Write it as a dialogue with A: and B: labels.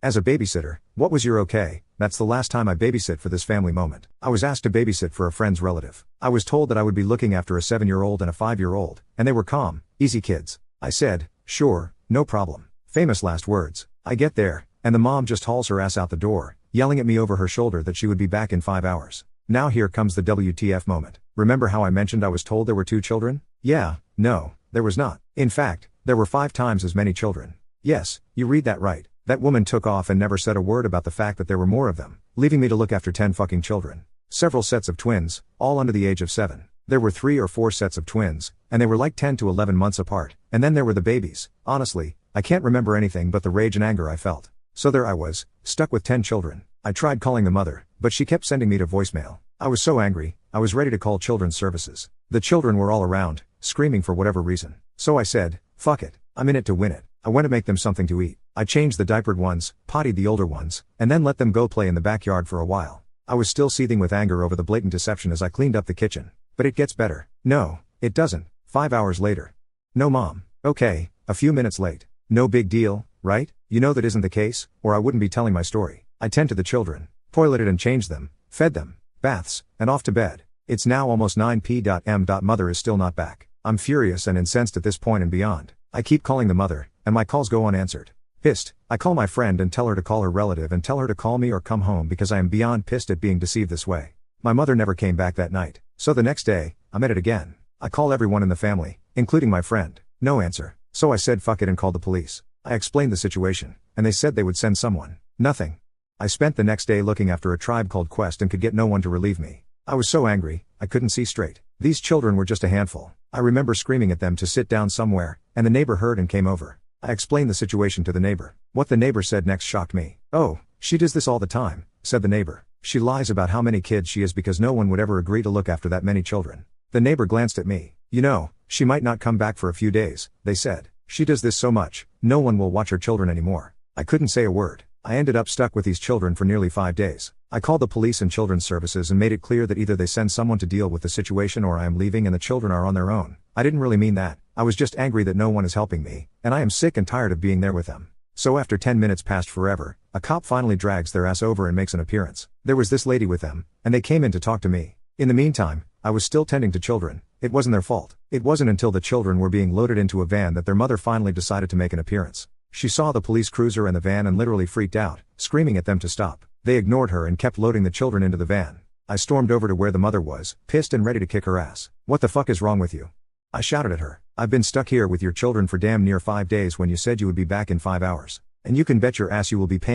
A: As a babysitter, what was your okay? That's the last time I babysit for this family moment. I was asked to babysit for a friend's relative. I was told that I would be looking after a 7-year-old and a 5-year-old, and they were calm, easy kids. I said, sure, no problem. Famous last words. I get there, and the mom just hauls her ass out the door, yelling at me over her shoulder that she would be back in 5 hours. Now here comes the WTF moment. Remember how I mentioned I was told there were 2 children? Yeah, no, there was not. In fact, there were 5 times as many children. Yes, you read that right. That woman took off and never said a word about the fact that there were more of them, leaving me to look after 10 fucking children. Several sets of twins, all under the age of 7. There were 3 or 4 sets of twins, and they were like 10 to 11 months apart, and then there were the babies. Honestly, I can't remember anything but the rage and anger I felt. So there I was, stuck with 10 children. I tried calling the mother, but she kept sending me to voicemail. I was so angry, I was ready to call children's services. The children were all around, screaming for whatever reason. So I said, fuck it, I'm in it to win it. I went to make them something to eat. I changed the diapered ones, pottied the older ones, and then let them go play in the backyard for a while. I was still seething with anger over the blatant deception as I cleaned up the kitchen. But it gets better. No, it doesn't. 5 hours later. No mom. Okay, a few minutes late. No big deal, right? You know that isn't the case, or I wouldn't be telling my story. I tend to the children, toileted and changed them, fed them, baths, and off to bed. It's now almost 9 p.m. Mother is still not back. I'm furious and incensed at this point and beyond. I keep calling the mother, and my calls go unanswered. Pissed, I call my friend and tell her to call her relative and tell her to call me or come home because I am beyond pissed at being deceived this way. My mother never came back that night, so the next day, I'm at it again. I call everyone in the family, including my friend. No answer. So I said fuck it and called the police. I explained the situation, and they said they would send someone. Nothing. I spent the next day looking after a tribe called Quest and could get no one to relieve me. I was so angry, I couldn't see straight. These children were just a handful. I remember screaming at them to sit down somewhere, and the neighbor heard and came over. I explained the situation to the neighbor. What the neighbor said next shocked me. Oh, she does this all the time, said the neighbor. She lies about how many kids she has because no one would ever agree to look after that many children. The neighbor glanced at me. You know, she might not come back for a few days, they said. She does this so much, no one will watch her children anymore. I couldn't say a word. I ended up stuck with these children for nearly 5 days. I called the police and children's services and made it clear that either they send someone to deal with the situation or I am leaving and the children are on their own. I didn't really mean that. I was just angry that no one is helping me, and I am sick and tired of being there with them. So after 10 minutes passed forever, a cop finally drags their ass over and makes an appearance. There was this lady with them, and they came in to talk to me. In the meantime, I was still tending to children. It wasn't their fault. It wasn't until the children were being loaded into a van that their mother finally decided to make an appearance. She saw the police cruiser and the van and literally freaked out, screaming at them to stop. They ignored her and kept loading the children into the van. I stormed over to where the mother was, pissed and ready to kick her ass. What the fuck is wrong with you? I shouted at her. I've been stuck here with your children for damn near 5 days when you said you would be back in 5 hours. And you can bet your ass you will be paying